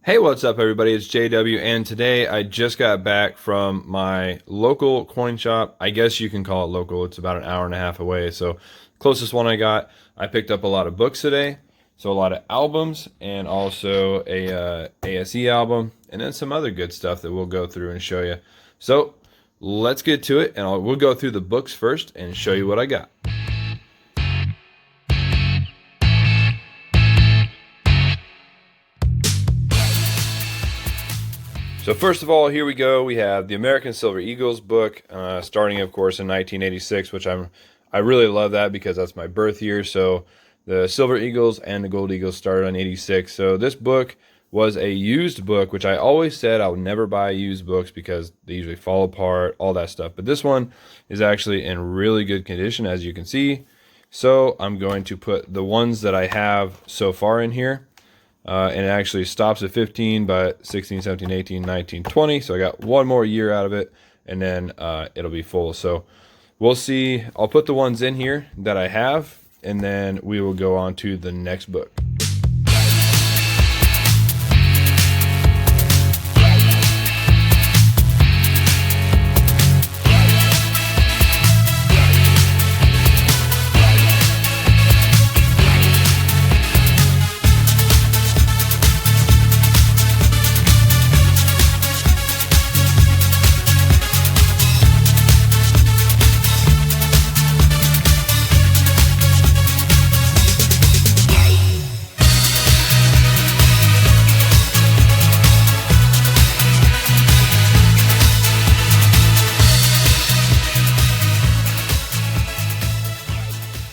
Hey, what's up, everybody? It's JW, and today I just got back from my local coin shop. I guess you can call it local. It's about an hour and a half away. So, closest one I got. I picked up a lot of books today, so a lot of albums, and also a ASE album, and then some other good stuff that we'll go through and show you. So, let's get to it, and we'll go through the books first and show you what I got. So first of all, here we go. We have the American Silver Eagles book, starting, of course, in 1986, which I really love that because that's my birth year. So the Silver Eagles and the Gold Eagles started on 86. So this book was a used book, which I always said I would never buy used books because they usually fall apart, all that stuff. But this one is actually in really good condition, as you can see. So I'm going to put the ones that I have so far in here. And it actually stops at 15, but 16, 17, 18, 19, 20. So I got one more year out of it, and then it'll be full. So we'll see. I'll put the ones in here that I have, and then we will go on to the next book.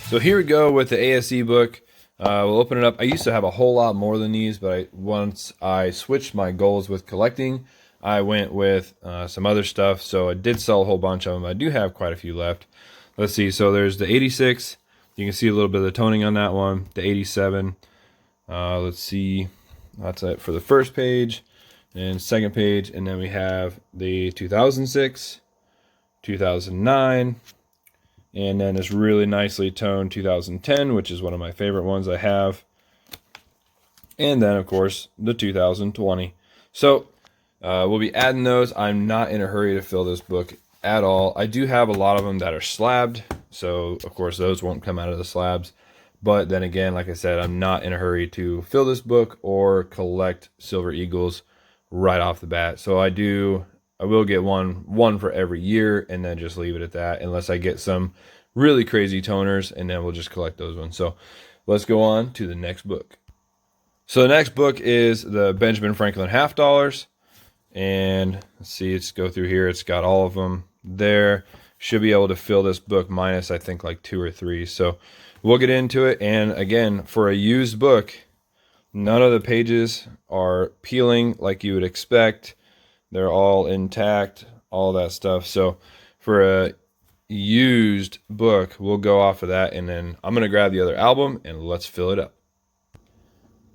So here we go with the ASE book. We'll open it up. I used to have a whole lot more than these, but once I switched my goals with collecting, I went with some other stuff. So I did sell a whole bunch of them. I do have quite a few left. Let's see. So there's the 86. You can see a little bit of the toning on that one. The 87. Let's see. That's it for the first page and second page. And then we have the 2006, 2009. And then this really nicely toned 2010, which is one of my favorite ones I have. And then, of course, the 2020. So we'll be adding those. I'm not in a hurry to fill this book at all. I do have a lot of them that are slabbed. So, of course, those won't come out of the slabs. But then again, like I said, I'm not in a hurry to fill this book or collect Silver Eagles right off the bat. So I will get one for every year and then just leave it at that unless I get some really crazy toners, and then we'll just collect those ones. So let's go on to the next book. So the next book is the Benjamin Franklin half dollars. And let's see, let's go through here. It's got all of them there. Should be able to fill this book minus, I think, like 2 or 3. So we'll get into it. And again, for a used book, none of the pages are peeling like you would expect. They're all intact, all that stuff. So for a used book, we'll go off of that, and then I'm going to grab the other album and let's fill it up.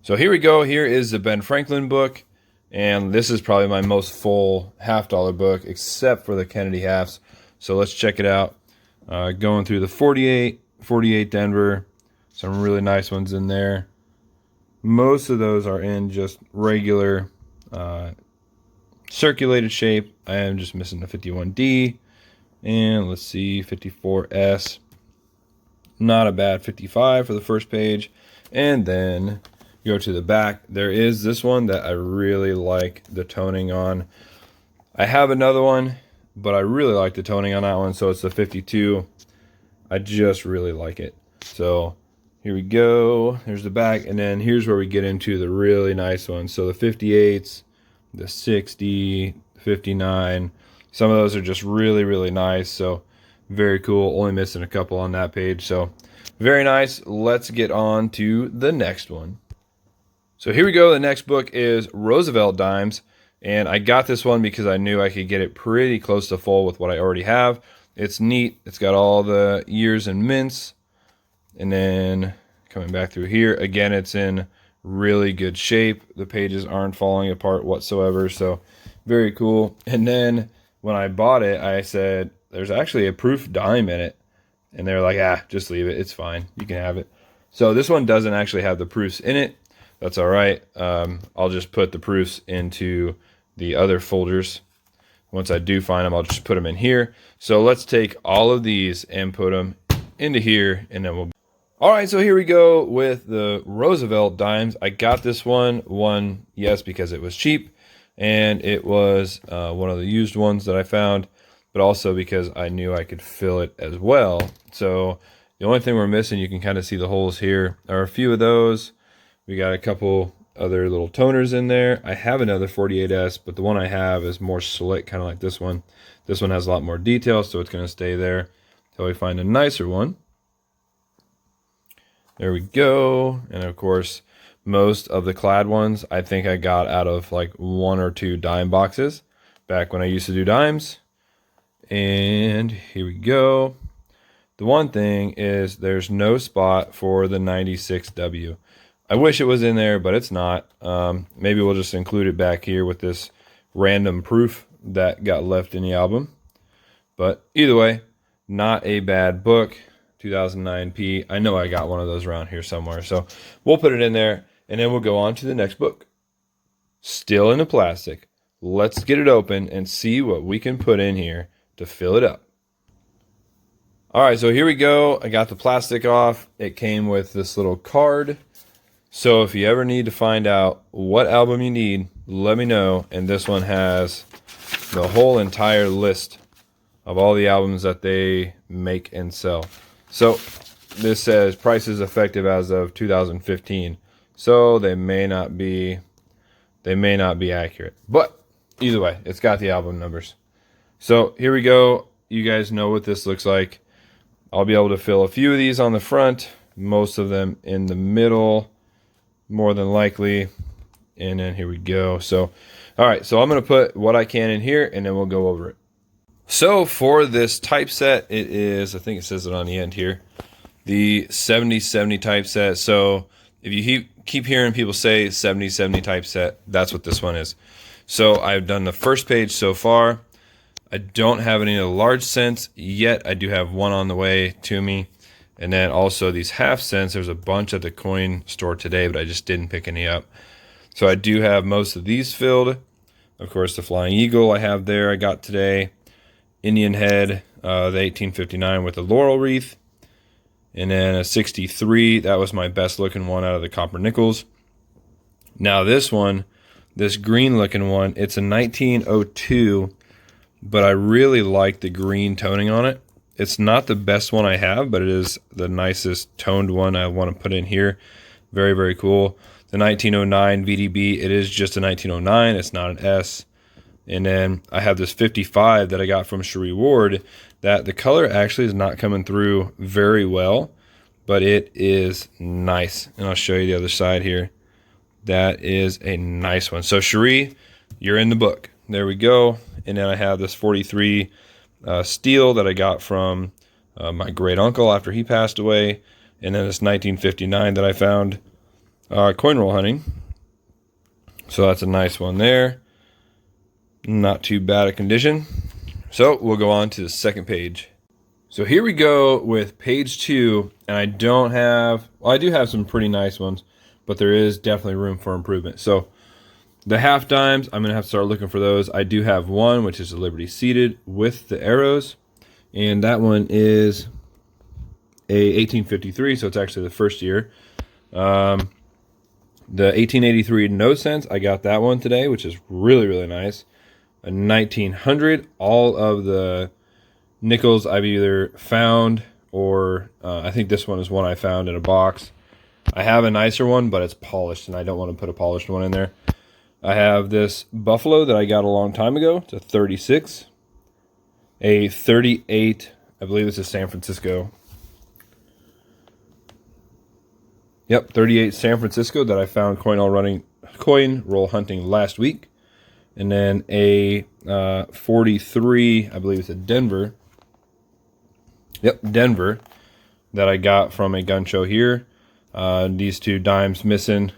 So here we go. Here is the Ben Franklin book, and this is probably my most full half-dollar book except for the Kennedy halves. So let's check it out. Going through the 48 Denver, some really nice ones in there. Most of those are in just regular circulated shape. I am just missing the 51D. And let's see, 54S. Not a bad 55 for the first page. And then go to the back. There is this one that I really like the toning on. I have another one, but I really like the toning on that one. So it's the 52. I just really like it. So here we go. There's the back. And then here's where we get into the really nice ones. So the 58s, the 60, 59. Some of those are just really, really nice. So very cool. Only missing a couple on that page. So very nice. Let's get on to the next one. So here we go. The next book is Roosevelt Dimes. And I got this one because I knew I could get it pretty close to full with what I already have. It's neat. It's got all the years and mints. And then coming back through here, again, it's in really good shape. The pages aren't falling apart whatsoever. So very cool. And then when I bought it, I said, there's actually a proof dime in it. And they're like, just leave it. It's fine. You can have it. So this one doesn't actually have the proofs in it. That's all right. I'll just put the proofs into the other folders. Once I do find them, I'll just put them in here. So let's take all of these and put them into here, and then we'll... All right, so here we go with the Roosevelt dimes. I got this one, yes, because it was cheap, and it was one of the used ones that I found, but also because I knew I could fill it as well. So the only thing we're missing, you can kind of see the holes here, are a few of those. We got a couple other little toners in there. I have another 48S, but the one I have is more slick, kind of like this one. This one has a lot more detail, so it's going to stay there until we find a nicer one. There we go. And of course, most of the clad ones I think I got out of like 1 or 2 dime boxes back when I used to do dimes. And here we go. The one thing is there's no spot for the 96W. I wish it was in there, but it's not. Maybe we'll just include it back here with this random proof that got left in the album. But either way, not a bad book. 2009P. I know I got one of those around here somewhere. So we'll put it in there, and then we'll go on to the next book. Still in the plastic. Let's get it open and see what we can put in here to fill it up. All right, so here we go. I got the plastic off. It came with this little card. So if you ever need to find out what album you need, let me know. And this one has the whole entire list of all the albums that they make and sell. So this says prices effective as of 2015. So they may not be accurate. But either way, it's got the album numbers. So here we go. You guys know what this looks like. I'll be able to fill a few of these on the front, most of them in the middle, more than likely. And then here we go. So, all right, so I'm going to put what I can in here, and then we'll go over it. So for this typeset, it is, I think it says it on the end here, the 7070 typeset. So if you keep hearing people say 7070 typeset, that's what this one is. So I've done the first page so far. I don't have any of the large cents yet. I do have one on the way to me. And then also these half cents, there's a bunch at the coin store today, but I just didn't pick any up. So I do have most of these filled. Of course, the Flying Eagle I have there, I got today. Indian Head, the 1859 with the laurel wreath. And then a 63, that was my best looking one out of the Copper Nickels. Now this one, this green looking one, it's a 1902, but I really like the green toning on it. It's not the best one I have, but it is the nicest toned one I want to put in here. Very, very cool. The 1909 VDB, it is just a 1909, it's not an S. And then I have this 55 that I got from Cherie Ward that the color actually is not coming through very well, but it is nice. And I'll show you the other side here. That is a nice one. So Cherie, you're in the book. There we go. And then I have this 43 steel that I got from my great uncle after he passed away. And then this 1959 that I found coin roll hunting. So that's a nice one there. Not too bad a condition. So we'll go on to the second page. So here we go with page 2, and I don't have, well, I do have some pretty nice ones, but there is definitely room for improvement. So the half dimes, I'm gonna have to start looking for those. I do have one, which is the Liberty Seated with the arrows, and that one is a 1853, so it's actually the first year. The 1883 no cents, I got that one today, which is really, really nice. A 1900, all of the Nickels I've either found or I think this one is one I found in a box. I have a nicer one, but it's polished, and I don't want to put a polished one in there. I have this Buffalo that I got a long time ago. It's a 36. A 38, I believe this is San Francisco. Yep, 38 San Francisco that I found coin roll hunting last week. And then a 43, I believe it's a Denver. Yep, Denver, that I got from a gun show here. These two dimes missing.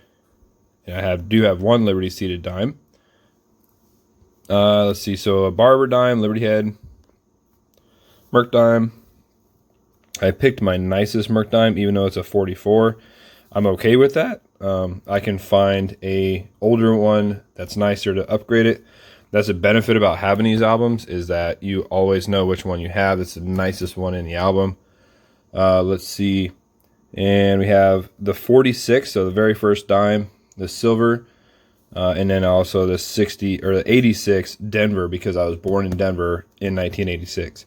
And I do have one Liberty Seated dime. Let's see, so a Barber dime, Liberty Head, Merc dime. I picked my nicest Merc dime, even though it's a 44. I'm okay with that. I can find a older one that's nicer to upgrade it. That's a benefit about having these albums, is that you always know which one you have. It's the nicest one in the album. Let's see. And we have the 46, so the very first dime, the silver, and then also the 60 or the 86 Denver, because I was born in Denver in 1986.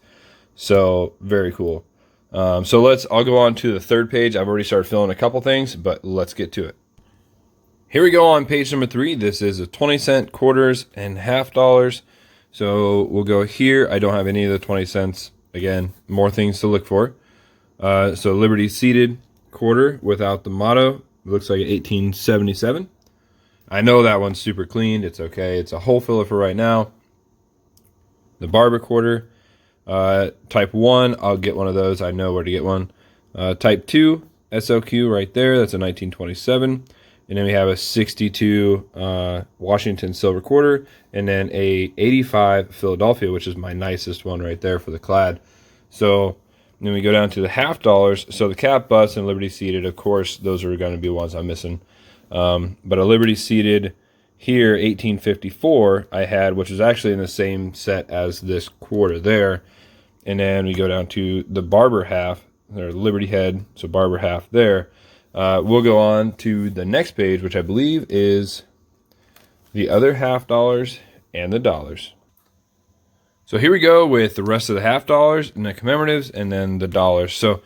So very cool. So I'll go on to the third page. I've already started filling a couple things, but let's get to it. Here we go on page number 3. This is a 20-cent, quarters, and half dollars. So we'll go here. I don't have any of the 20 cents. Again, more things to look for. So Liberty seated quarter without the motto. It looks like 1877. I know that one's super clean. It's okay. It's a hole filler for right now. The barber quarter. Type 1, I'll get one of those. I know where to get one. Type 2, SLQ right there. That's a 1927. And then we have a 62 Washington silver quarter, and then a 85 Philadelphia, which is my nicest one right there for the clad. So then we go down to the half dollars. So the cap bus and Liberty seated, of course, those are going to be ones I'm missing. But a Liberty seated here, 1854, I had, which is actually in the same set as this quarter there. And then we go down to the barber half, or Liberty head, so barber half there. We'll go on to the next page, which I believe is the other half dollars and the dollars. So here we go with the rest of the half dollars and the commemoratives and then the dollars. So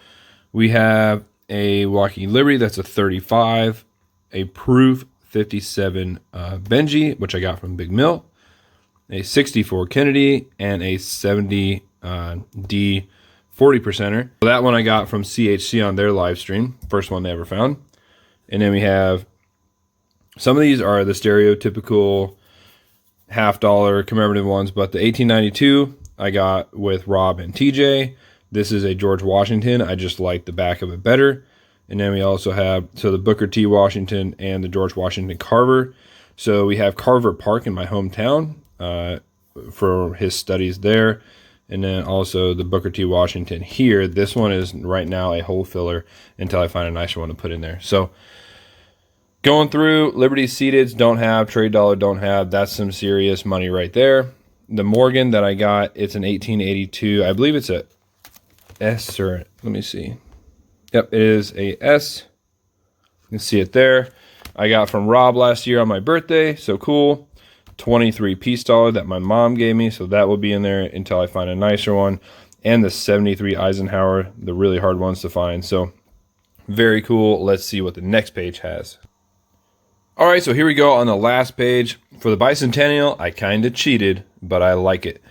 we have a Walking Liberty, that's a 35, a Proof 57 Benji, which I got from Big Mill, a 64 Kennedy, and a 70 D 40%er. So that one I got from CHC on their live stream. First one they ever found. And then we have, some of these are the stereotypical half dollar commemorative ones, but the 1892 I got with Rob and TJ. This is a George Washington. I just like the back of it better. And then we also have, so the Booker T. Washington and the George Washington Carver. So we have Carver Park in my hometown for his studies there. And then also the Booker T. Washington here. This one is right now a hole filler until I find a nicer one to put in there. So going through, Liberty seateds don't have, trade dollar don't have. That's some serious money right there. The Morgan that I got, it's an 1882. I believe it's a S, or let me see. Yep, it is a S. You can see it there. I got from Rob last year on my birthday. So cool. 23 piece dollar that my mom gave me, so that will be in there until I find a nicer one. And the 73 Eisenhower, the really hard ones to find. So very cool. Let's see what the next page has. All right, so here we go on the last page. For the bicentennial, I kind of cheated, but I like it.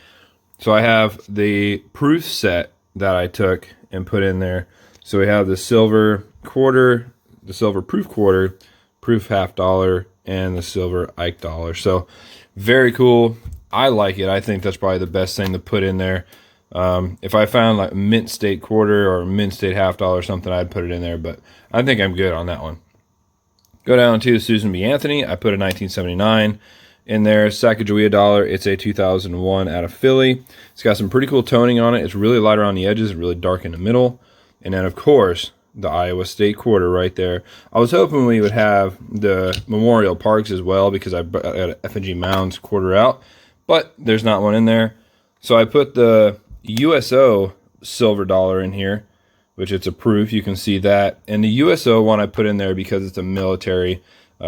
So I have the proof set that I took and put in there. So we have the silver quarter, the silver proof quarter, proof half dollar, and the silver Ike dollar. So very cool. I like it. I think that's probably the best thing to put in there. If I found like mint state quarter or mint state half dollar or something, I'd put it in there, but I think I'm good on that one. Go down to Susan B. Anthony. I put a 1979 in there. Sacagawea dollar. It's a 2001 out of Philly. It's got some pretty cool toning on it. It's really light around the edges, really dark in the middle. And then, of course, the Iowa State quarter right there. I was hoping we would have the Memorial Parks as well, because I got an F&G Mounds quarter out, but there's not one in there. So I put the USO silver dollar in here, which it's a proof. You can see that. And the USO one I put in there because it's a military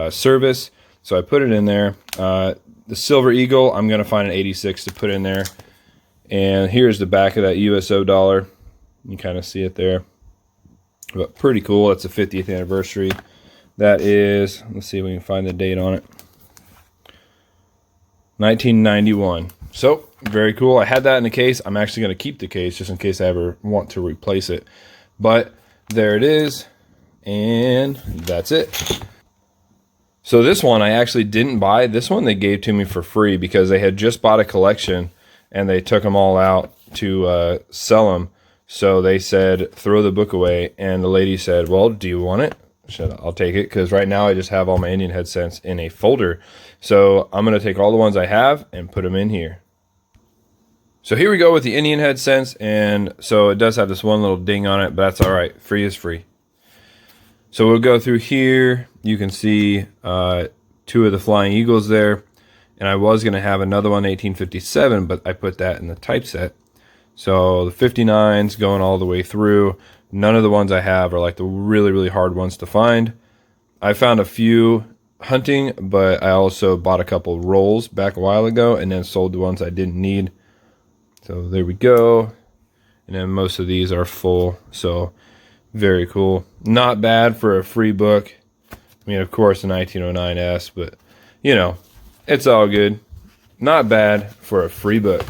service. So I put it in there. The Silver Eagle, I'm going to find an 86 to put in there. And here's the back of that USO dollar. You kind of see it there. But pretty cool. That's the 50th anniversary. That is, let's see if we can find the date on it. 1991. So, very cool. I had that in the case. I'm actually going to keep the case just in case I ever want to replace it. But there it is. And that's it. So this one I actually didn't buy. This one they gave to me for free because they had just bought a collection and they took them all out to sell them. So they said, throw the book away. And the lady said, well, do you want it? I said, I'll take it, because right now I just have all my Indian head scents in a folder. So I'm going to take all the ones I have and put them in here. So here we go with the Indian head scents. And so it does have this one little ding on it, but that's all right. Free is free. So we'll go through here. You can see 2 of the Flying Eagles there. And I was going to have another one, 1857, but I put that in the typeset. So the 59s going all the way through. None of the ones I have are like the really, really hard ones to find. I found a few hunting, but I also bought a couple rolls back a while ago and then sold the ones I didn't need. So there we go. And then most of these are full. So very cool. Not bad for a free book. I mean, of course, the 1909S, but you know, it's all good. Not bad for a free book.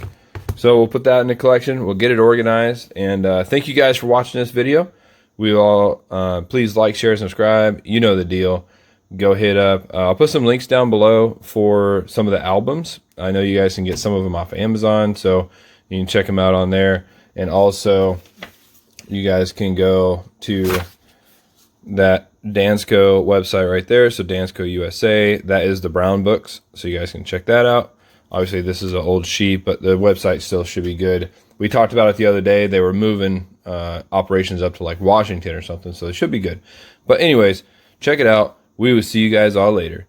So we'll put that in the collection. We'll get it organized. And thank you guys for watching this video. We all please like, share, subscribe. You know the deal. Go hit up. I'll put some links down below for some of the albums. I know you guys can get some of them off of Amazon, so you can check them out on there. And also, you guys can go to that Dansco website right there. So Dansco USA. That is the brown books. So you guys can check that out. Obviously, this is an old sheet, but the website still should be good. We talked about it the other day. They were moving operations up to like Washington or something, so it should be good. But anyways, check it out. We will see you guys all later.